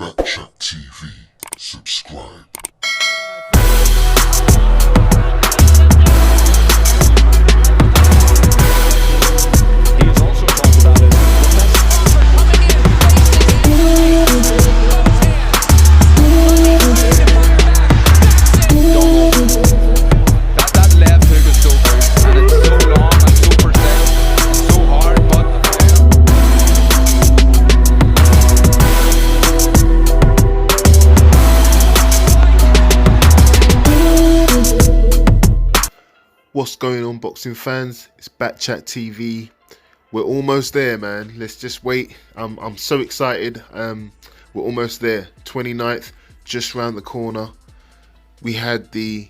Backchat TV. Subscribe. He has also talked about it. That left hook is so good, and it's so long and so precise and so hard, but What's going on, boxing fans? It's Backchat TV. We're almost there, man. Let's just wait. I'm so excited. We're almost there. 29th, just round the corner. We had the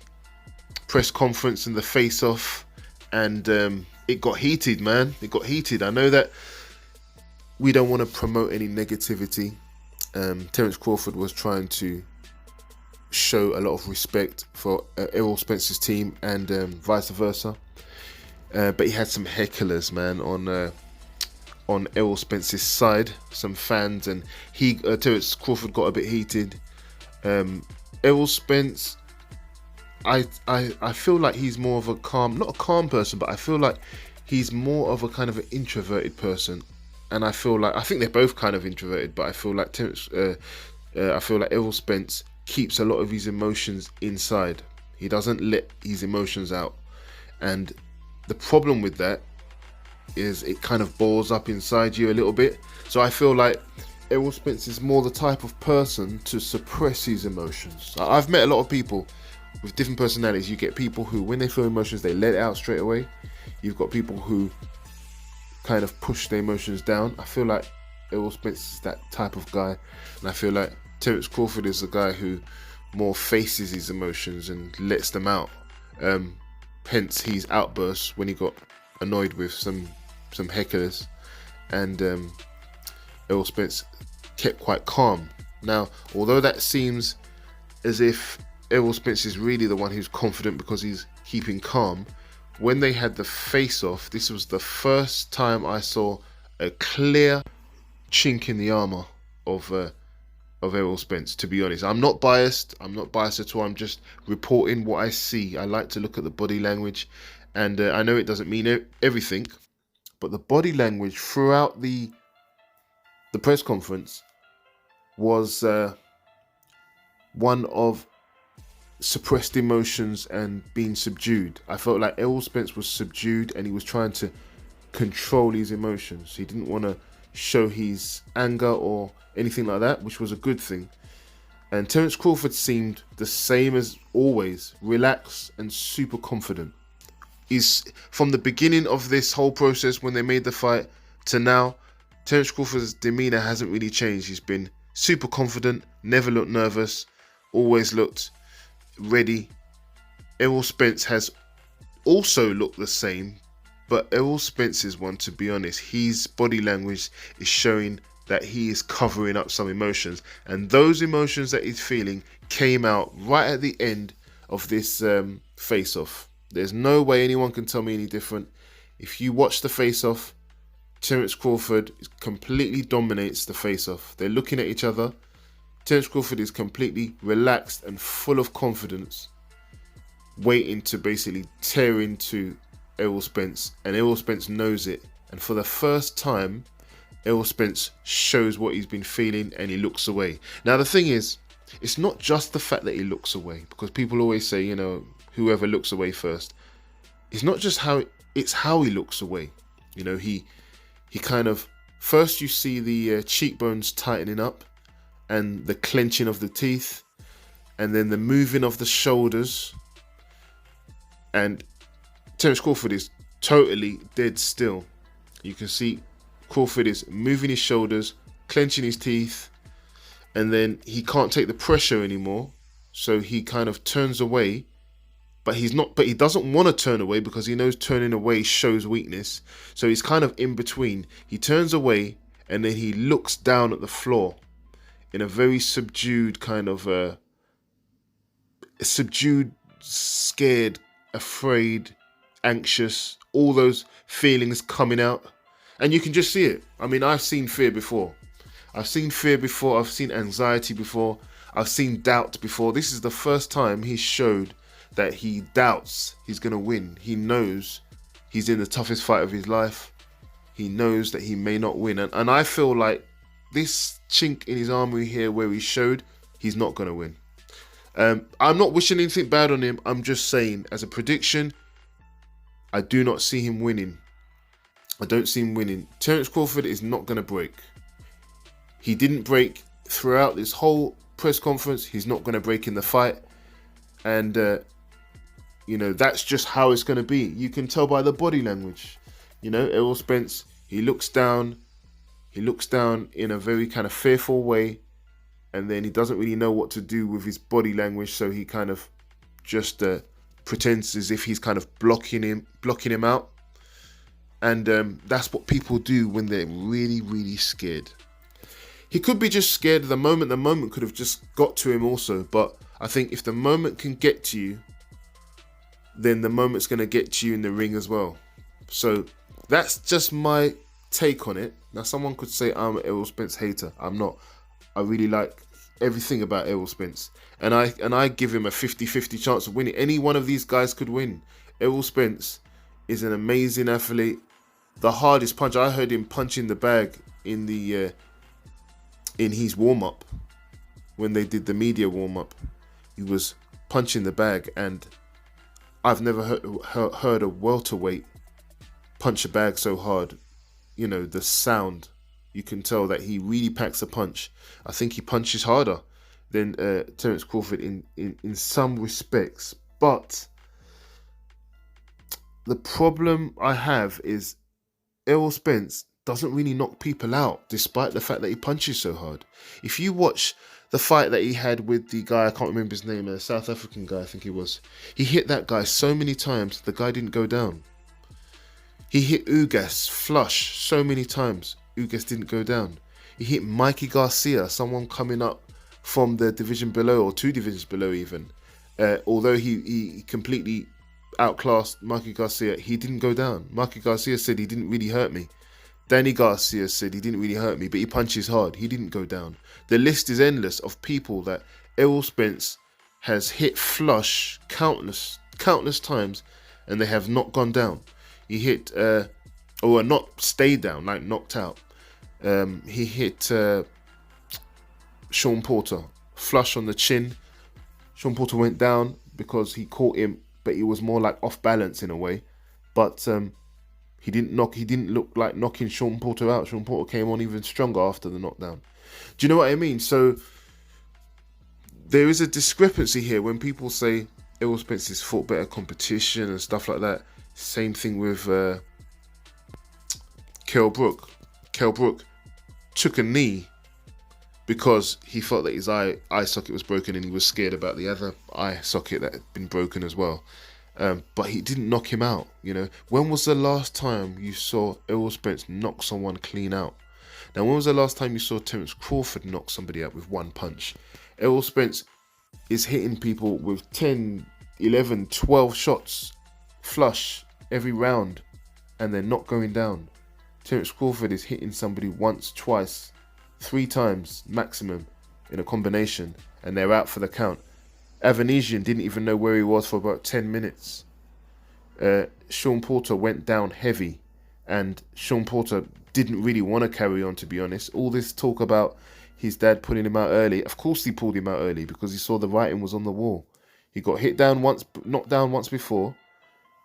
press conference and the face-off, and it got heated, man. It got heated. I know that we don't want to promote any negativity. Terence Crawford was trying to show a lot of respect for Errol Spence's team and vice versa, but he had some hecklers, man, on Errol Spence's side, some fans, and Terence Crawford got a bit heated. Errol Spence, I feel like he's more of not a calm person, but I feel like he's more of a kind of an introverted person, and I think they're both kind of introverted, but I feel like Errol Spence keeps a lot of his emotions inside. He doesn't let his emotions out, and the problem with that is it kind of balls up inside you a little bit. So I feel like Errol Spence is more the type of person to suppress his emotions. I've met a lot of people with different personalities. You get people who, when they feel emotions, they let it out straight away. You've got people who kind of push their emotions down. I feel like Errol Spence is that type of guy, and I feel like Terence Crawford is the guy who more faces his emotions and lets them out. Hence his outbursts when he got annoyed with some hecklers, and Errol Spence kept quite calm. Now, although that seems as if Errol Spence is really the one who's confident because he's keeping calm, when they had the face-off, this was the first time I saw a clear chink in the armour of Errol Spence, to be honest. I'm not biased at all. I'm just reporting what I see. I like to look at the body language, and I know it doesn't mean everything, but the body language throughout the press conference was one of suppressed emotions and being subdued. I felt like Errol Spence was subdued, and he was trying to control his emotions. He didn't want to show his anger or anything like that, which was a good thing. And Terence Crawford seemed the same as always, relaxed and super confident. He's from the beginning of this whole process when they made the fight to now, Terence Crawford's demeanor hasn't really changed. He's been super confident, never looked nervous, always looked ready. Errol Spence has also looked the same, but Errol Spence's one, to be honest, his body language is showing that he is covering up some emotions, and those emotions that he's feeling came out right at the end of this face-off. There's no way anyone can tell me any different. If you watch the face-off, Terence Crawford completely dominates the face-off. They're looking at each other. Terence Crawford is completely relaxed and full of confidence, waiting to basically tear into Errol Spence, and Errol Spence knows it. And for the first time, Errol Spence shows what he's been feeling, and he looks away. Now, the thing is, it's not just the fact that he looks away, because people always say, whoever looks away first. It's not just it's how he looks away. He kind of, first you see the cheekbones tightening up and the clenching of the teeth, and then the moving of the shoulders, and Terence Crawford is totally dead still. You can see Crawford is moving his shoulders, clenching his teeth, and then he can't take the pressure anymore, so he kind of turns away. But he doesn't want to turn away because he knows turning away shows weakness. So he's kind of in between. He turns away, and then he looks down at the floor in a very subdued kind of scared, afraid, anxious, all those feelings coming out. And you can just see it. I mean, I've seen fear before. I've seen fear before. I've seen anxiety before. I've seen doubt before. This is the first time he showed that he doubts he's going to win. He knows he's in the toughest fight of his life. He knows that he may not win. And I feel like this chink in his armory here where he showed he's not going to win. I'm not wishing anything bad on him. I'm just saying, as a prediction, I do not see him winning. I don't see him winning. Terence Crawford is not going to break. He didn't break throughout this whole press conference. He's not going to break in the fight. And, that's just how it's going to be. You can tell by the body language. Errol Spence, he looks down. He looks down in a very kind of fearful way. And then he doesn't really know what to do with his body language. So he kind of just pretends as if he's kind of blocking him out. And that's what people do when they're really, really scared. He could be just scared of the moment. The moment could have just got to him also. But I think if the moment can get to you, then the moment's going to get to you in the ring as well. So that's just my take on it. Now, someone could say I'm an Errol Spence hater. I'm not. I really like everything about Errol Spence. And I give him a 50-50 chance of winning. Any one of these guys could win. Errol Spence is an amazing athlete. The hardest punch, I heard him punching the bag in his warm-up. When they did the media warm-up, he was punching the bag, and I've never heard a welterweight punch a bag so hard. The sound, you can tell that he really packs a punch. I think he punches harder than Terence Crawford in some respects. But the problem I have is Errol Spence doesn't really knock people out, despite the fact that he punches so hard. If you watch the fight that he had with the guy, I can't remember his name, a South African guy, I think he was. He hit that guy so many times, the guy didn't go down. He hit Ugas flush so many times, Ugas didn't go down. He hit Mikey Garcia, someone coming up from the division below, or 2 divisions below even. Although he completely outclassed Mikey Garcia, he didn't go down. Mikey Garcia said he didn't really hurt me. Danny Garcia said he didn't really hurt me, but he punches hard. He didn't go down. The list is endless of people that Errol Spence has hit flush countless times, and they have not gone down. He hit, or not stayed down, like knocked out. He hit Sean Porter flush on the chin. Sean Porter went down because he caught him, but he was more like off balance in a way. But he didn't look like knocking Sean Porter out. Sean Porter came on even stronger after the knockdown. Do you know what I mean? So there is a discrepancy here when people say Errol Spence has fought better competition and stuff like that. Same thing with Kell Brook. Kell Brook took a knee because he felt that his eye socket was broken, and he was scared about the other eye socket that had been broken as well. But he didn't knock him out. When was the last time you saw Errol Spence knock someone clean out? Now, when was the last time you saw Terence Crawford knock somebody out with one punch? Errol Spence is hitting people with 10, 11, 12 shots flush every round, and they're not going down. Terence Crawford is hitting somebody once, twice, 3 times maximum in a combination, and they're out for the count. Avanesian didn't even know where he was for about 10 minutes. Sean Porter went down heavy, and Sean Porter didn't really want to carry on, to be honest. All this talk about his dad pulling him out early, of course he pulled him out early because he saw the writing was on the wall. He got knocked down once before,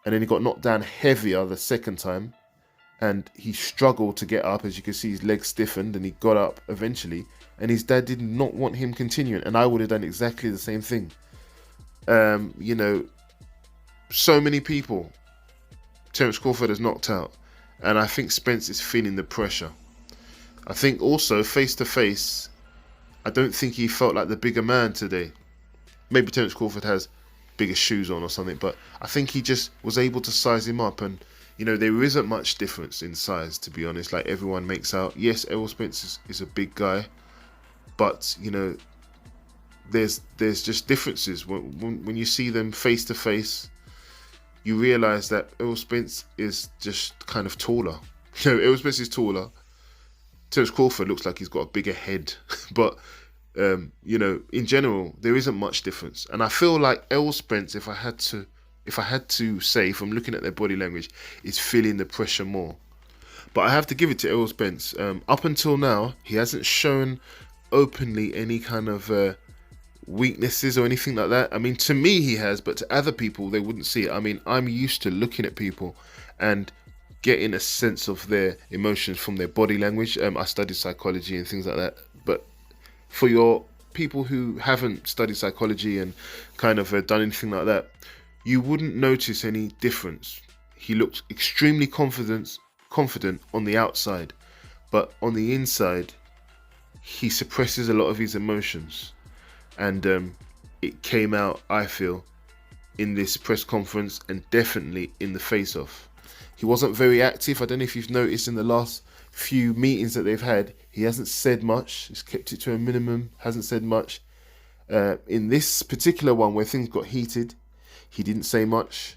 and then he got knocked down heavier the second time, and he struggled to get up. As you can see, his legs stiffened, and he got up eventually, and his dad did not want him continuing, and I would have done exactly the same thing. So many people Terence Crawford has knocked out, and I think Spence is feeling the pressure. I think also face to face, I don't think he felt like the bigger man today. Maybe Terence Crawford has bigger shoes on or something, but I think he just was able to size him up, and there isn't much difference in size, to be honest, like everyone makes out. Yes, Errol Spence is a big guy, but there's just differences. When you see them face to face, you realise that Errol Spence is just kind of taller. Errol Spence is taller. Terence Crawford looks like he's got a bigger head, but you know, in general, there isn't much difference. And I feel like Errol Spence, if I had to say, from looking at their body language, is feeling the pressure more. But I have to give it to Errol Spence. Up until now, he hasn't shown openly any kind of weaknesses or anything like that. I mean, to me he has, but to other people they wouldn't see it. I mean, I'm used to looking at people and getting a sense of their emotions from their body language. I studied psychology and things like that, but for your people who haven't studied psychology and kind of done anything like that, you wouldn't notice any difference. He looks extremely confident on the outside, but on the inside he suppresses a lot of his emotions, and it came out, I feel, in this press conference and definitely in the face-off. He wasn't very active. I don't know if you've noticed in the last few meetings that they've had, he hasn't said much. He's kept it to a minimum, hasn't said much. In this particular one where things got heated, he didn't say much.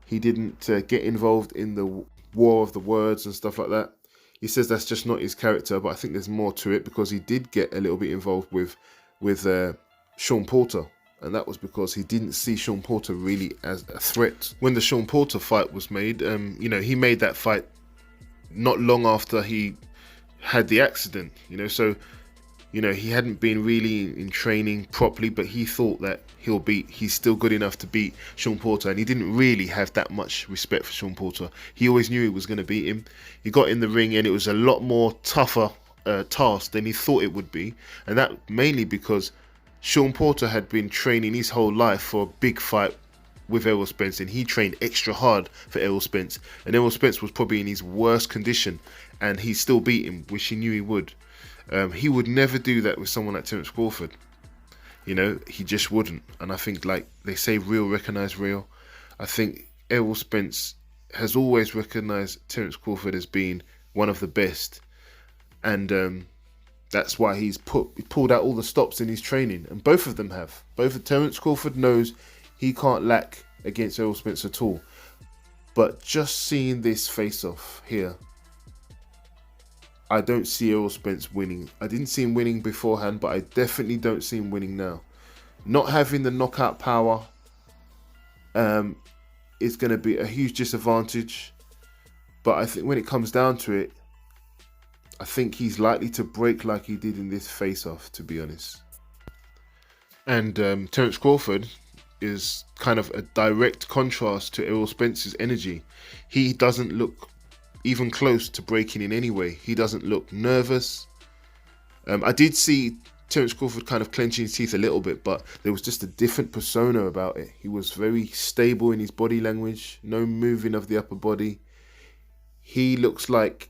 He didn't get involved in the war of the words and stuff like that. He says that's just not his character, but I think there's more to it, because he did get a little bit involved with Sean Porter. And that was because he didn't see Sean Porter really as a threat. When the Sean Porter fight was made, you know, he made that fight not long after he had the accident, you know, so, you know, he hadn't been really in training properly, but he thought that he's still good enough to beat Sean Porter, and he didn't really have that much respect for Sean Porter. He always knew he was going to beat him. He got in the ring and it was a lot more tougher task than he thought it would be, and that mainly because Sean Porter had been training his whole life for a big fight with Errol Spence, and he trained extra hard for Errol Spence, and Errol Spence was probably in his worst condition, and he still beat him, which he knew he would. He would never do that with someone like Terence Crawford. You know, he just wouldn't. And I think, like they say, real recognize real. I think Errol Spence has always recognized Terence Crawford as being one of the best, and that's why he pulled out all the stops in his training, and both of them have. Both of Terence Crawford knows he can't lack against Errol Spence at all. But just seeing this face-off here, I don't see Errol Spence winning. I didn't see him winning beforehand, but I definitely don't see him winning now. Not having the knockout power is going to be a huge disadvantage. But I think when it comes down to it, I think he's likely to break like he did in this face-off, to be honest. And Terence Crawford is kind of a direct contrast to Errol Spence's energy. He doesn't look even close to breaking in any way. He doesn't look nervous. I did see Terence Crawford kind of clenching his teeth a little bit, but there was just a different persona about it. He was very stable in his body language, no moving of the upper body. He looks like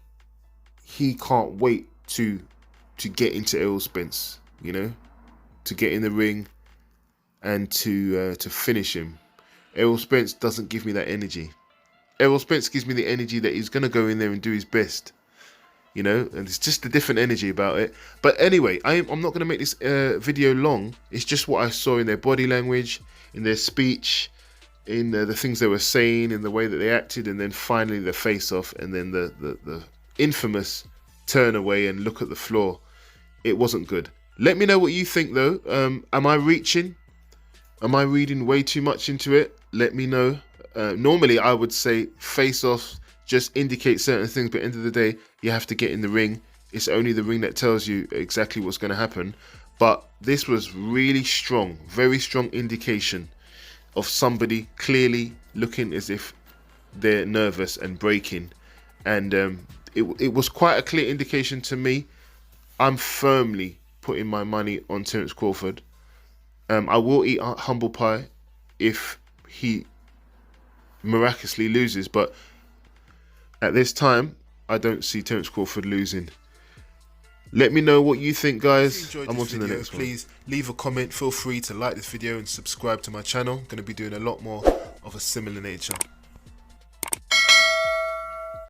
he can't wait to get into Errol Spence, you know, to get in the ring and to finish him. Errol Spence doesn't give me that energy. Errol Spence gives me the energy that he's going to go in there and do his best, you know, and it's just a different energy about it. But anyway, I'm not going to make this video long. It's just what I saw in their body language, in their speech, in the things they were saying, in the way that they acted, and then finally the face-off, and then the infamous turn away and look at the floor. It wasn't good. Let me know what you think, though. Am I reaching? Am I reading way too much into it? Let me know. Normally, I would say face-off just indicates certain things, but at the end of the day, you have to get in the ring. It's only the ring that tells you exactly what's going to happen. But this was really strong, very strong indication of somebody clearly looking as if they're nervous and breaking. And it was quite a clear indication to me. I'm firmly putting my money on Terence Crawford. I will eat humble pie if he miraculously loses, but at this time, I don't see Terence Crawford losing. Let me know what you think, guys. I'm on to the next one. Please leave a comment. Feel free to like this video and subscribe to my channel. I'm going to be doing a lot more of a similar nature.